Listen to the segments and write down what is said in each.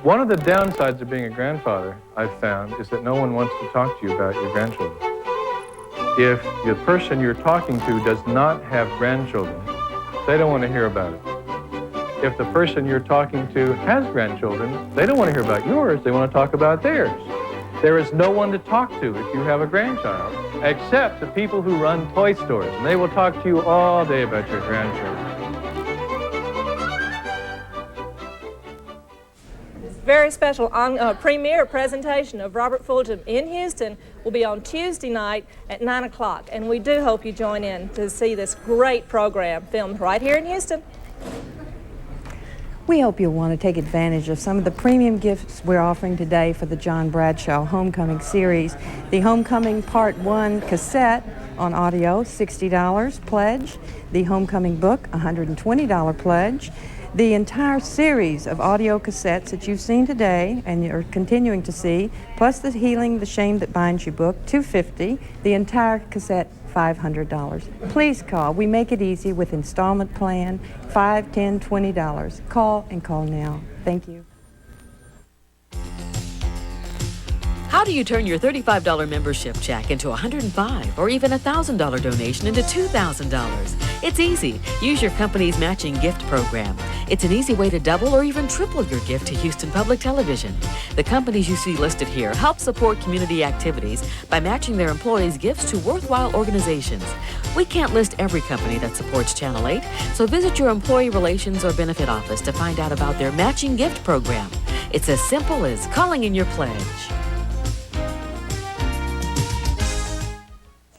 One of the downsides of being a grandfather, I've found, is that no one wants to talk to you about your grandchildren. If the person you're talking to does not have grandchildren, they don't want to hear about it. If the person you're talking to has grandchildren, they don't want to hear about yours, they want to talk about theirs. There is no one to talk to if you have a grandchild, except the people who run toy stores, and they will talk to you all day about your grandchildren. This very special premiere presentation of Robert Fulghum in Houston will be on Tuesday night at 9 o'clock, and we do hope you join in to see this great program filmed right here in Houston. We hope you'll want to take advantage of some of the premium gifts we're offering today for the John Bradshaw Homecoming series. The Homecoming Part 1 cassette on audio, $60 pledge. The Homecoming book, $120 pledge. The entire series of audio cassettes that you've seen today and you're continuing to see, plus the Healing the Shame That Binds You book, $250. The entire cassette, $500. Please call. We make it easy with installment plan, $5, $10, $20. Call and call now. Thank you. How do you turn your $35 membership check into $105 or even $1,000 donation into $2,000? It's easy. Use your company's matching gift program. It's an easy way to double or even triple your gift to Houston Public Television. The companies you see listed here help support community activities by matching their employees' gifts to worthwhile organizations. We can't list every company that supports Channel 8, so visit your employee relations or benefit office to find out about their matching gift program. It's as simple as calling in your pledge.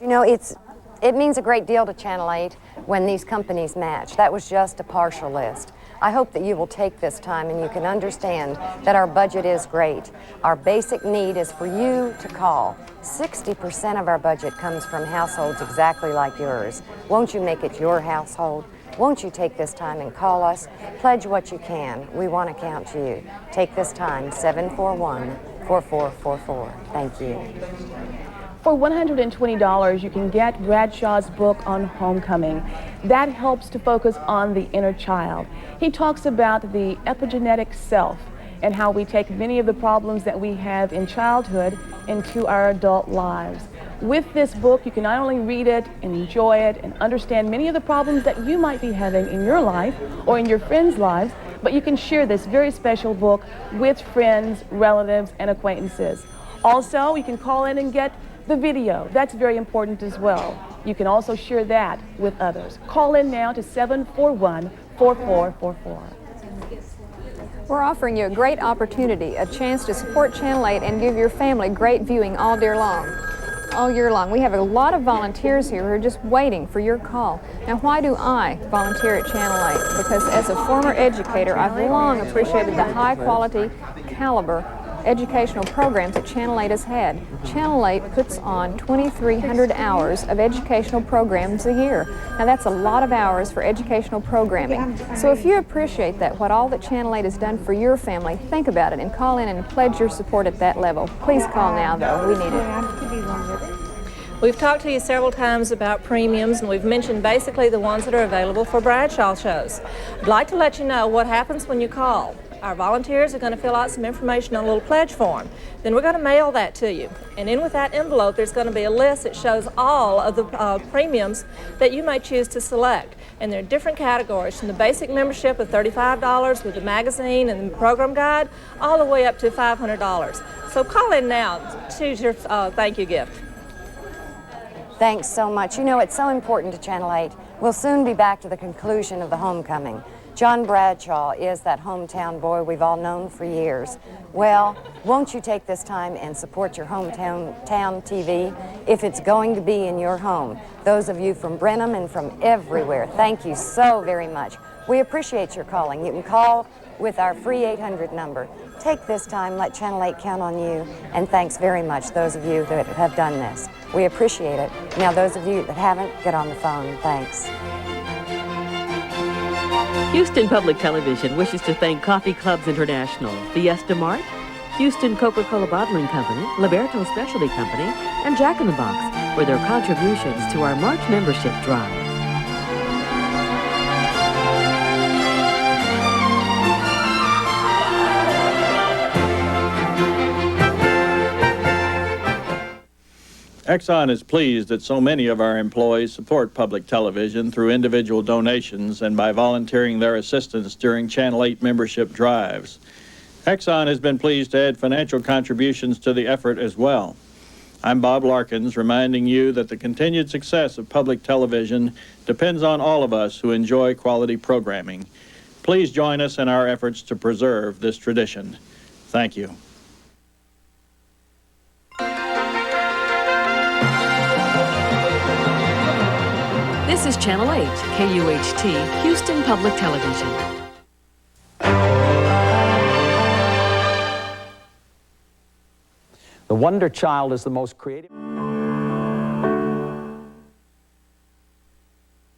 You know, it means a great deal to Channel 8 when these companies match. That was just a partial list. I hope that you will take this time and you can understand that our budget is great. Our basic need is for you to call. 60% of our budget comes from households exactly like yours. Won't you make it your household? Won't you take this time and call us? Pledge what you can. We want to count to you. Take this time, 741-4444. Thank you. For $120, you can get Bradshaw's book on homecoming. That helps to focus on the inner child. He talks about the epigenetic self and how we take many of the problems that we have in childhood into our adult lives. With this book, you can not only read it and enjoy it and understand many of the problems that you might be having in your life or in your friends' lives, but you can share this very special book with friends, relatives, and acquaintances. Also, you can call in and get the video. That's very important as well. You can also share that with others. Call in now to 741-4444. We're offering you a great opportunity, a chance to support Channel 8 and give your family great viewing all year long. All year long. We have a lot of volunteers here who are just waiting for your call. Now, why do I volunteer at Channel 8? Because as a former educator, I've long appreciated the high quality, caliber educational programs that Channel 8 has had. Channel 8 puts on 2,300 hours of educational programs a year. Now that's a lot of hours for educational programming. So if you appreciate that, what all that Channel 8 has done for your family, think about it and call in and pledge your support at that level. Please call now though, we need it. We've talked to you several times about premiums, and we've mentioned basically the ones that are available for Bradshaw shows. I'd like to let you know what happens when you call. Our volunteers are going to fill out some information on a little pledge form. Then we're going to mail that to you. And in with that envelope, there's going to be a list that shows all of the premiums that you may choose to select. And there are different categories, from the basic membership of $35 with the magazine and the program guide, all the way up to $500. So call in now, choose your thank you gift. Thanks so much. You know, it's so important to Channel 8. We'll soon be back to the conclusion of the homecoming. John Bradshaw is that hometown boy we've all known for years. Well, won't you take this time and support your hometown TV if it's going to be in your home? Those of you from Brenham and from everywhere, thank you so very much. We appreciate your calling. You can call with our free 800 number. Take this time, let Channel 8 count on you, and thanks very much, those of you that have done this. We appreciate it. Now, those of you that haven't, get on the phone. Thanks. Houston Public Television wishes to thank Coffee Clubs International, Fiesta Mart, Houston Coca-Cola Bottling Company, Liberto Specialty Company, and Jack in the Box for their contributions to our March membership drive. Exxon is pleased that so many of our employees support public television through individual donations and by volunteering their assistance during Channel 8 membership drives. Exxon has been pleased to add financial contributions to the effort as well. I'm Bob Larkins, reminding you that the continued success of public television depends on all of us who enjoy quality programming. Please join us in our efforts to preserve this tradition. Thank you. This is Channel 8, KUHT, Houston Public Television. The Wonder Child is the most creative.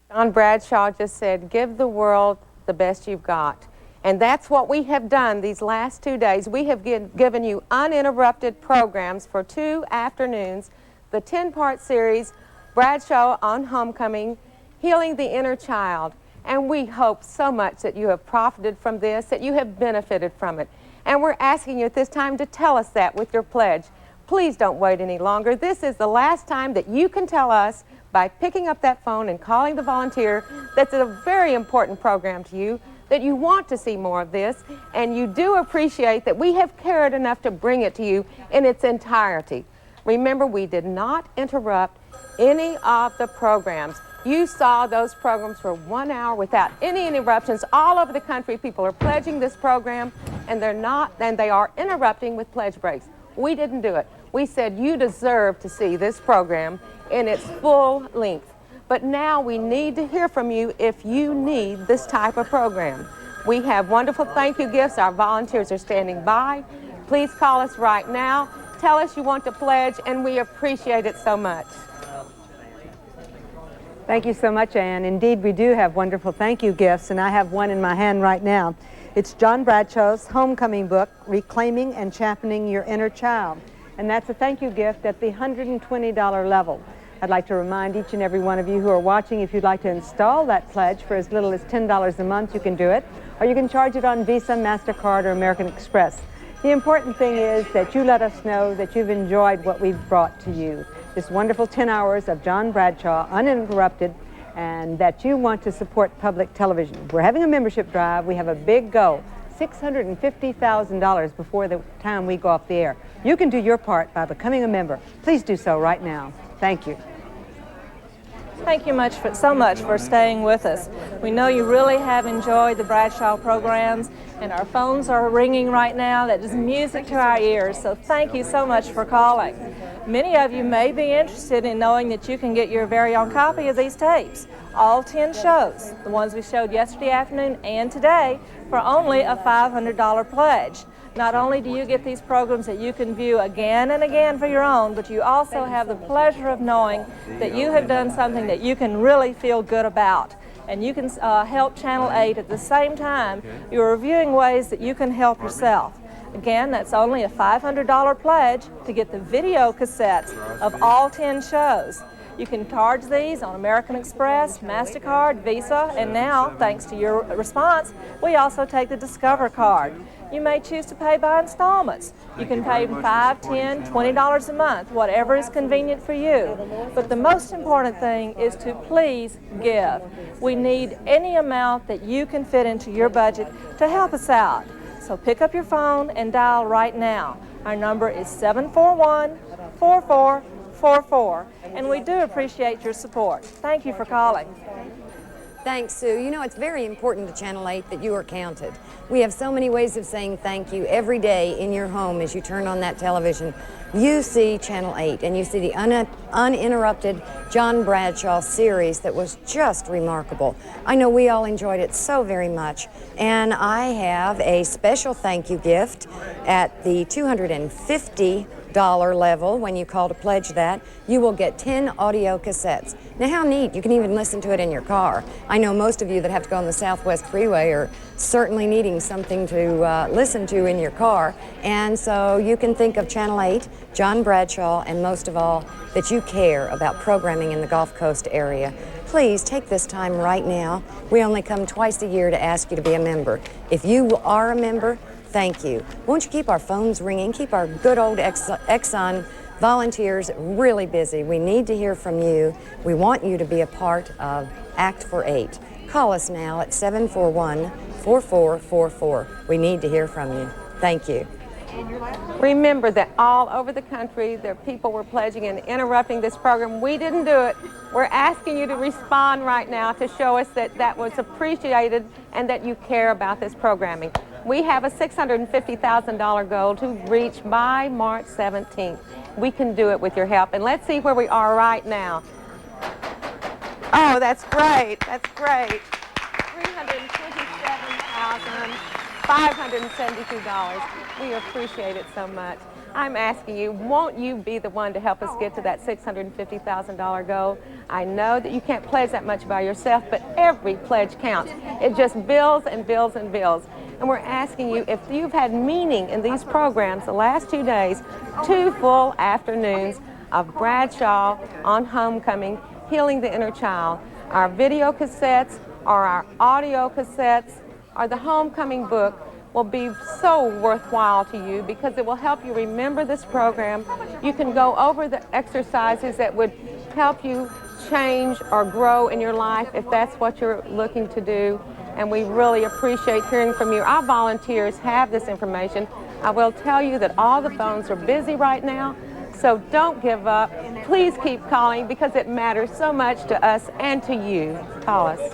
John Bradshaw just said, give the world the best you've got. And that's what we have done these last 2 days. We have given you uninterrupted programs for 2 afternoons, the 10-part series, Bradshaw on Homecoming, Healing the Inner Child. And we hope so much that you have profited from this, that you have benefited from it. And we're asking you at this time to tell us that with your pledge. Please don't wait any longer. This is the last time that you can tell us by picking up that phone and calling the volunteer that's a very important program to you, that you want to see more of this, and you do appreciate that we have cared enough to bring it to you in its entirety. Remember, we did not interrupt any of the programs. You saw those programs for 1 hour without any interruptions. All over the country, people are pledging this program, and they are interrupting with pledge breaks. We didn't do it. We said you deserve to see this program in its full length. But now we need to hear from you if you need this type of program. We have wonderful thank you gifts. Our volunteers are standing by. Please call us right now. Tell us you want to pledge, and we appreciate it so much. Thank you so much, Ann. Indeed, we do have wonderful thank you gifts, and I have one in my hand right now. It's John Bradshaw's Homecoming book, Reclaiming and Championing Your Inner Child. And that's a thank you gift at the $120 level. I'd like to remind each and every one of you who are watching, if you'd like to install that pledge for as little as $10 a month, you can do it. Or you can charge it on Visa, MasterCard, or American Express. The important thing is that you let us know that you've enjoyed what we've brought to you. This wonderful 10 hours of John Bradshaw, uninterrupted, and that you want to support public television. We're having a membership drive. We have a big goal, $650,000 before the time we go off the air. You can do your part by becoming a member. Please do so right now. Thank you. Thank you so much for staying with us. We know you really have enjoyed the Bradshaw programs, and our phones are ringing right now. That is music to our ears, so thank you so much for calling. Many of you may be interested in knowing that you can get your very own copy of these tapes, all 10 shows, the ones we showed yesterday afternoon and today, for only a $500 pledge. Not only do you get these programs that you can view again and again for your own, but you also have the pleasure of knowing that you have done something that you can really feel good about. And you can help Channel 8 at the same time. You're reviewing ways that you can help yourself. Again, that's only a $500 pledge to get the video cassettes of all 10 shows. You can charge these on American Express, MasterCard, Visa, and now, thanks to your response, we also take the Discover card. You may choose to pay by installments. You can pay $5, $10, $20 a month, whatever is convenient for you. But the most important thing is to please give. We need any amount that you can fit into your budget to help us out. So pick up your phone and dial right now. Our number is 741-4444, and we do appreciate your support. Thank you for calling. Thanks, Sue. You know, it's very important to Channel 8 that you are counted. We have so many ways of saying thank you every day in your home as you turn on that television. You see Channel 8, and you see the uninterrupted John Bradshaw series that was just remarkable. I know we all enjoyed it so very much, and I have a special thank you gift at the $250 level. When you call to pledge that, you will get 10 audio cassettes. Now, how neat. You can even listen to it in your car. I know most of you that have to go on the Southwest Freeway are certainly needing something to listen to in your car, and so you can think of Channel 8, John Bradshaw, and most of all, that you care about programming in the Gulf Coast area. Please take this time right now. We only come twice a year to ask you to be a member. If you are a member, thank you. Won't you keep our phones ringing, keep our good old Exxon Volunteers, really busy. We need to hear from you. We want you to be a part of Act for 8. Call us now at 741-4444. We need to hear from you. Thank you. Remember that all over the country, there people were pledging and interrupting this program. We didn't do it. We're asking you to respond right now to show us that that was appreciated and that you care about this programming. We have a $650,000 goal to reach by March 17th. We can do it with your help. And let's see where we are right now. Oh, that's great. That's great. $327,572. We appreciate it so much. I'm asking you, won't you be the one to help us get to that $650,000 goal? I know that you can't pledge that much by yourself, but every pledge counts. It just builds and builds and builds. And we're asking you, if you've had meaning in these programs the last 2 days, 2 full afternoons of Bradshaw on Homecoming, Healing the Inner Child, our video cassettes or our audio cassettes or the Homecoming book will be so worthwhile to you because it will help you remember this program. You can go over the exercises that would help you change or grow in your life if that's what you're looking to do. And we really appreciate hearing from you. Our volunteers have this information. I will tell you that all the phones are busy right now, so don't give up. Please keep calling because it matters so much to us and to you. Call us.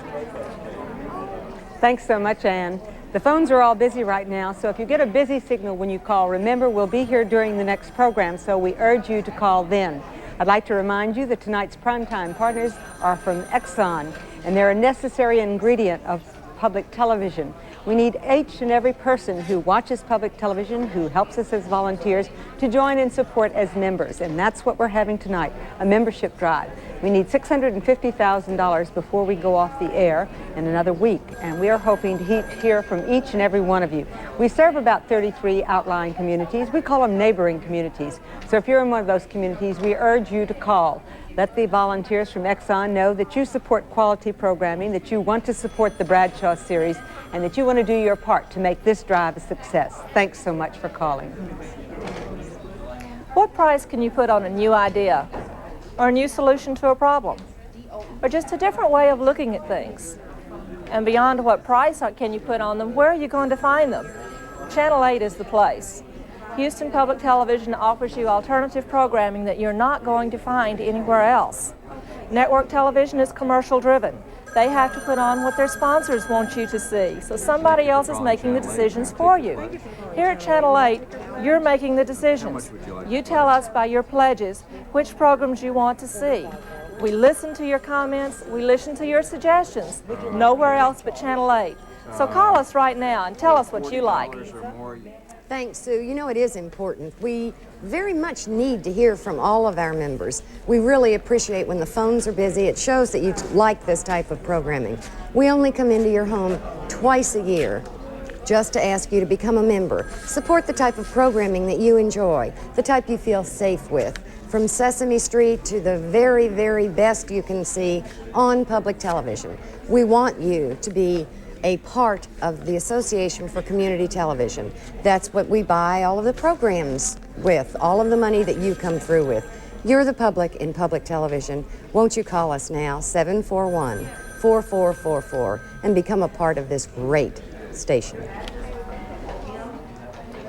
Thanks so much, Ann. The phones are all busy right now, so if you get a busy signal when you call, remember we'll be here during the next program, so we urge you to call then. I'd like to remind you that tonight's primetime partners are from Exxon, and they're a necessary ingredient of public television. We need each and every person who watches public television, who helps us as volunteers, to join and support as members, and that's what we're having tonight, a membership drive. We need $650,000 before we go off the air in another week, and we are hoping to hear from each and every one of you. We serve about 33 outlying communities. We call them neighboring communities. So if you're in one of those communities, we urge you to call. Let the volunteers from Exxon know that you support quality programming, that you want to support the Bradshaw series, and that you want to do your part to make this drive a success. Thanks so much for calling. What price can you put on a new idea, or a new solution to a problem, or just a different way of looking at things? And beyond what price can you put on them, where are you going to find them? Channel 8 is the place. Houston Public Television offers you alternative programming that you're not going to find anywhere else. Network television is commercial driven. They have to put on what their sponsors want you to see, so somebody else is making the decisions for you. Here at Channel 8, you're making the decisions. You tell us by your pledges which programs you want to see. We listen to your comments, we listen to your suggestions, nowhere else but Channel 8. So call us right now and tell us what you like. Thanks, Sue. You know, it is important. We very much need to hear from all of our members. We really appreciate when the phones are busy. It shows that you like this type of programming. We only come into your home twice a year just to ask you to become a member. Support the type of programming that you enjoy, the type you feel safe with, from Sesame Street to the very, very best you can see on public television. We want you to be a part of the Association for Community Television. That's what we buy all of the programs with, all of the money that you come through with. You're the public in public television. Won't you call us now, 741-4444, and become a part of this great station.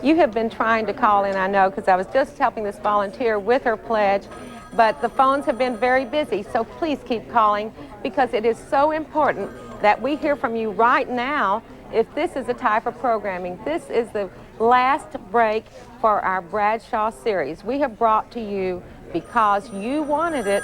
You have been trying to call in, I know, because I was just helping this volunteer with her pledge, but the phones have been very busy, so please keep calling because it is so important that we hear from you right now if this is a type of programming. This is the last break for our Bradshaw series. We have brought to you, because you wanted it,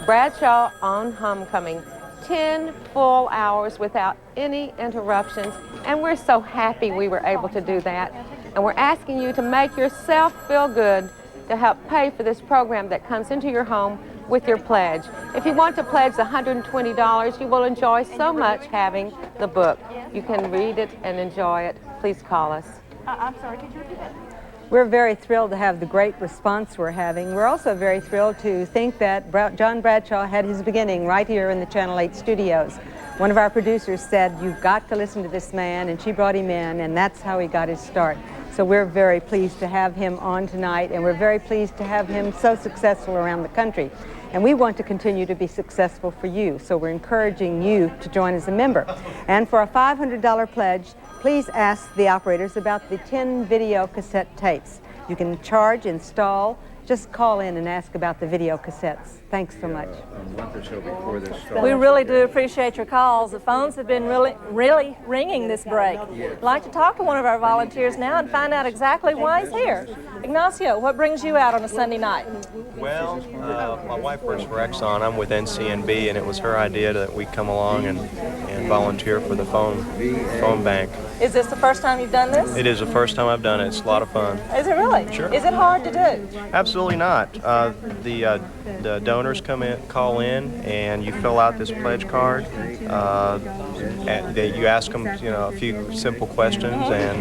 Bradshaw on Homecoming. 10 full hours without any interruptions, and we're so happy we were able to do that. And we're asking you to make yourself feel good to help pay for this program that comes into your home with your pledge. If you want to pledge the $120, you will enjoy so much having the book. You can read it and enjoy it. Please call us. I'm sorry, could you repeat that? We're very thrilled to have the great response we're having. We're also very thrilled to think that John Bradshaw had his beginning right here in the Channel 8 studios. One of our producers said, "You've got to listen to this man," and she brought him in, and that's how he got his start. So we're very pleased to have him on tonight, and we're very pleased to have him so successful around the country. And we want to continue to be successful for you, so we're encouraging you to join as a member. And for a $500 pledge, please ask the operators about the 10 video cassette tapes. You can charge, install, just call in and ask about the video cassettes. Thanks so much. We really do appreciate your calls. The phones have been really ringing this break. I'd like to talk to one of our volunteers now and find out exactly why he's here. Ignacio, what brings you out on a Sunday night? Well, my wife works for Exxon. I'm with NCNB, and it was her idea that we come along and volunteer for the phone bank. Is this the first time you've done this? It is the first time I've done it. It's a lot of fun. Is it really? Sure. Is it hard to do? Absolutely not. The donors call in, and you fill out this pledge card. You ask them, a few simple questions, and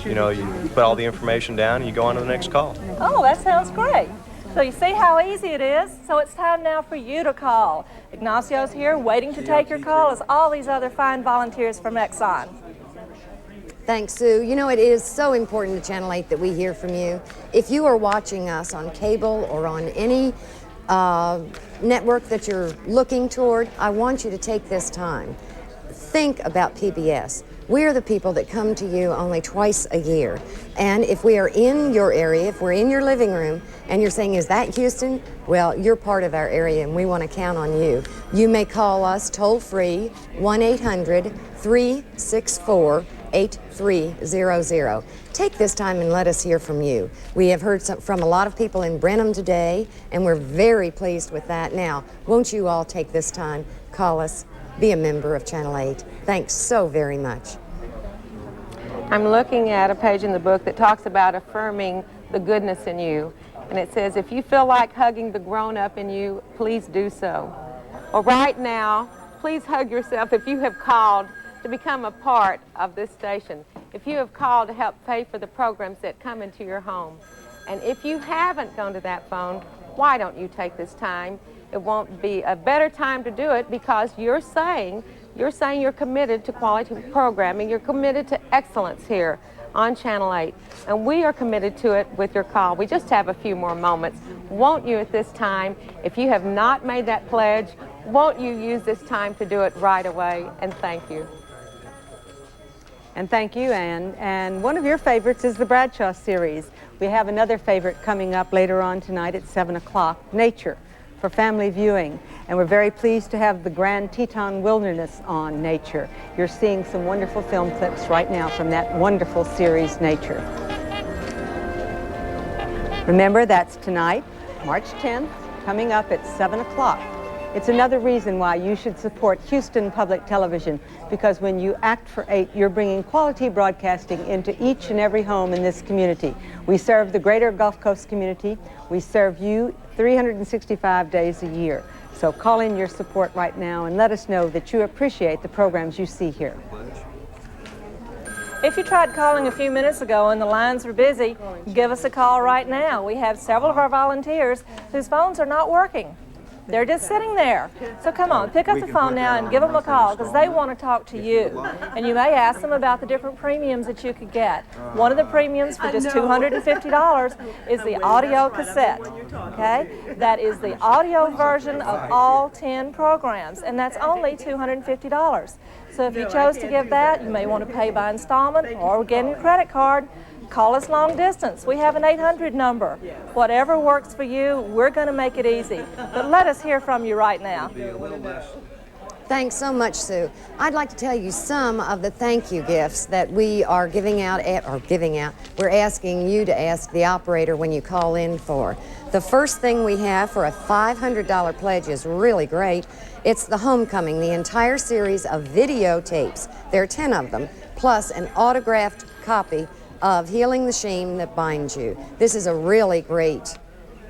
you put all the information down, and you go on to the next call. Oh, that sounds great. So you see how easy it is? So it's time now for you to call. Ignacio's here waiting to take your call as all these other fine volunteers from Exxon. Thanks, Sue. It is so important to Channel 8 that we hear from you. If you are watching us on cable or on any network that you're looking toward, I want you to take this time. Think about PBS. We're the people that come to you only twice a year. And if we are in your area, if we're in your living room, and you're saying, is that Houston? Well, you're part of our area, and we want to count on you. You may call us toll-free, 1-800-364-8300. Take this time and let us hear from you. We have heard from a lot of people in Brenham today, and we're very pleased with that. Now, won't you all take this time, call us, be a member of Channel 8. Thanks so very much. I'm looking at a page in the book that talks about affirming the goodness in you. And it says, if you feel like hugging the grown-up in you, please do so. Well, right now, please hug yourself if you have called to become a part of this station. If you have called to help pay for the programs that come into your home. And if you haven't gone to that phone, why don't you take this time? It won't be a better time to do it because you're saying you're committed to quality programming, you're committed to excellence here on Channel 8, and we are committed to it with your call. We just have a few more moments. Won't you at this time, if you have not made that pledge, won't you use this time to do it right away? And thank you. And thank you, Ann. And one of your favorites is the Bradshaw series. We have another favorite coming up later on tonight at 7 o'clock, Nature, for family viewing. And we're very pleased to have the Grand Teton Wilderness on Nature. You're seeing some wonderful film clips right now from that wonderful series, Nature. Remember, that's tonight, March 10th, coming up at 7 o'clock. It's another reason why you should support Houston Public Television, because when you act for 8, you're bringing quality broadcasting into each and every home in this community. We serve the greater Gulf Coast community. We serve you 365 days a year. So call in your support right now and let us know that you appreciate the programs you see here. If you tried calling a few minutes ago and the lines were busy, give us a call right now. We have several of our volunteers whose phones are not working. They're just sitting there. So come on, pick up the phone now and give them a call because they want to talk to you. And you may ask them about the different premiums that you could get. One of the premiums for just $250 is the audio cassette. Okay? That is the audio version of all 10 programs, and that's only $250. So if you chose to give that, you may want to pay by installment or get a credit card. Call us long distance. We have an 800 number. Whatever works for you, we're going to make it easy. But let us hear from you right now. Thanks so much, Sue. I'd like to tell you some of the thank you gifts that we are giving out. We're asking you to ask the operator when you call in for. The first thing we have for a $500 pledge is really great. It's the Homecoming, the entire series of videotapes. There are 10 of them, plus an autographed copy of Healing the Shame That Binds You. This is a really great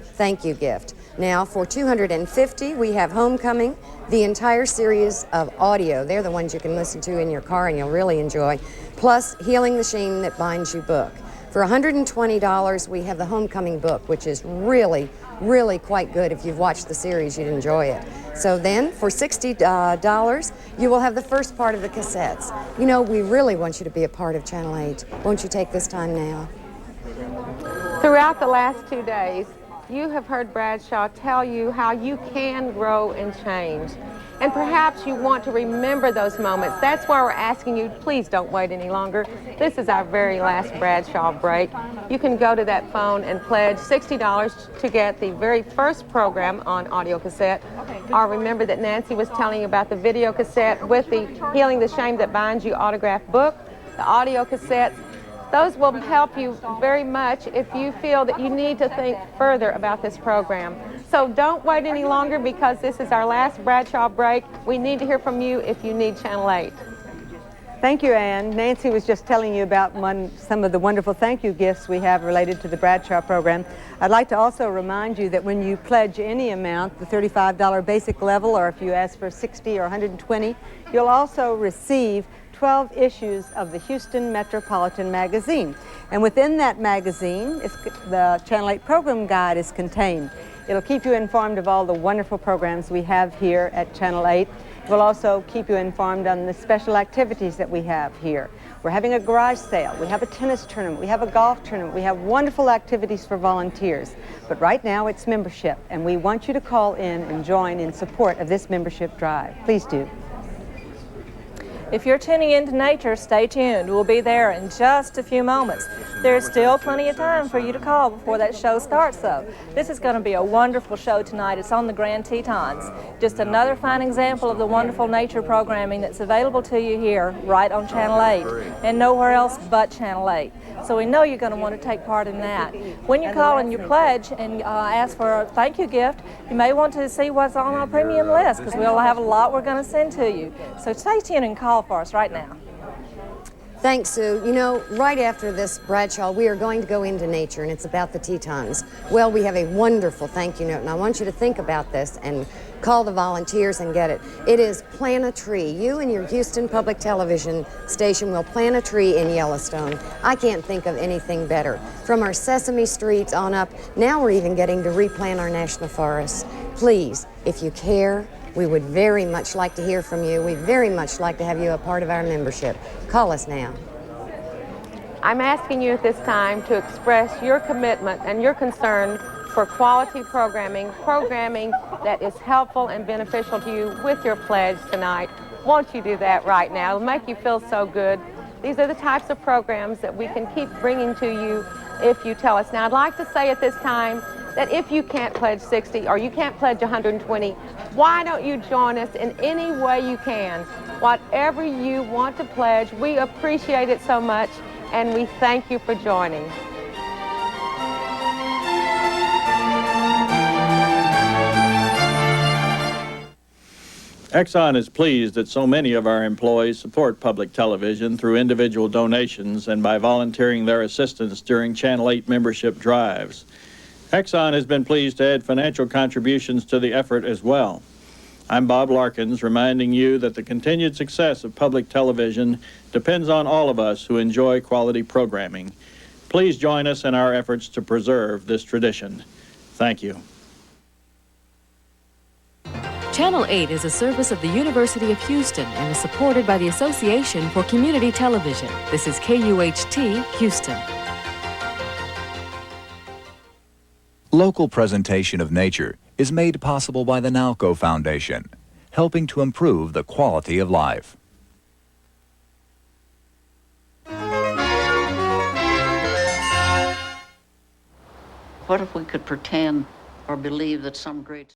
thank you gift. Now for $250, we have Homecoming, the entire series of audio. They're the ones you can listen to in your car and you'll really enjoy, plus Healing the Shame That Binds You book. For $120, we have the Homecoming book, which is really quite good. If you've watched the series, you'd enjoy it. So then, for $60, you will have the first part of the cassettes. You know, we really want you to be a part of Channel 8. Won't you take this time now? Throughout the last 2 days, you have heard Bradshaw tell you how you can grow and change. And perhaps you want to remember those moments. That's why we're asking you, please don't wait any longer. This is our very last Bradshaw break. You can go to that phone and pledge $60 to get the very first program on audio cassette. Or remember that Nancy was telling you about the video cassette with the Healing the Shame That Binds You autographed book, the audio cassettes. Those will help you very much if you feel that you need to think further about this program. So don't wait any longer because this is our last Bradshaw break. We need to hear from you if you need Channel 8. Thank you, Ann. Nancy was just telling you about some of the wonderful thank you gifts we have related to the Bradshaw program. I'd like to also remind you that when you pledge any amount, the $35 basic level, or if you ask for 60 or 120, you'll also receive 12 issues of the Houston Metropolitan Magazine. And within that magazine, the Channel 8 program guide is contained. It'll keep you informed of all the wonderful programs we have here at Channel 8. It will also keep you informed on the special activities that we have here. We're having a garage sale, we have a tennis tournament, we have a golf tournament, we have wonderful activities for volunteers. But right now it's membership, and we want you to call in and join in support of this membership drive. Please do. If you're tuning into nature, stay tuned. We'll be there in just a few moments. There's still plenty of time for you to call before that show starts, though. This is going to be a wonderful show tonight. It's on the Grand Tetons. Just another fine example of the wonderful nature programming that's available to you here right on Channel 8 and nowhere else but Channel 8. So we know you're going to want to take part in that. When you call and you pledge and ask for a thank you gift, you may want to see what's on our premium list because we'll have a lot we're going to send to you. So stay tuned and call for us right now. Thanks, Sue. You know, right after this Bradshaw, we are going to go into nature, and it's about the Tetons. Well, we have a wonderful thank you note, and I want you to think about this and call the volunteers and get it. It is Plant a Tree. You and your Houston Public Television station will plant a tree in Yellowstone. I can't think of anything better. From our Sesame Streets on up, now we're even getting to replant our national forests. Please, if you care, we would very much like to hear from you. We'd very much like to have you a part of our membership. Call us now. I'm asking you at this time to express your commitment and your concern for quality programming that is helpful and beneficial to you with your pledge tonight. Won't you do that right now? It'll make you feel so good. These are the types of programs that we can keep bringing to you if you tell us. Now, I'd like to say at this time that if you can't pledge 60 or you can't pledge 120, why don't you join us in any way you can? Whatever you want to pledge, we appreciate it so much, and we thank you for joining. Exxon is pleased that so many of our employees support public television through individual donations and by volunteering their assistance during Channel 8 membership drives. Exxon has been pleased to add financial contributions to the effort as well. I'm Bob Larkins, reminding you that the continued success of public television depends on all of us who enjoy quality programming. Please join us in our efforts to preserve this tradition. Thank you. Channel 8 is a service of the University of Houston and is supported by the Association for Community Television. This is KUHT, Houston. Local presentation of nature is made possible by the Nalco Foundation, helping to improve the quality of life. What if we could pretend or believe that some great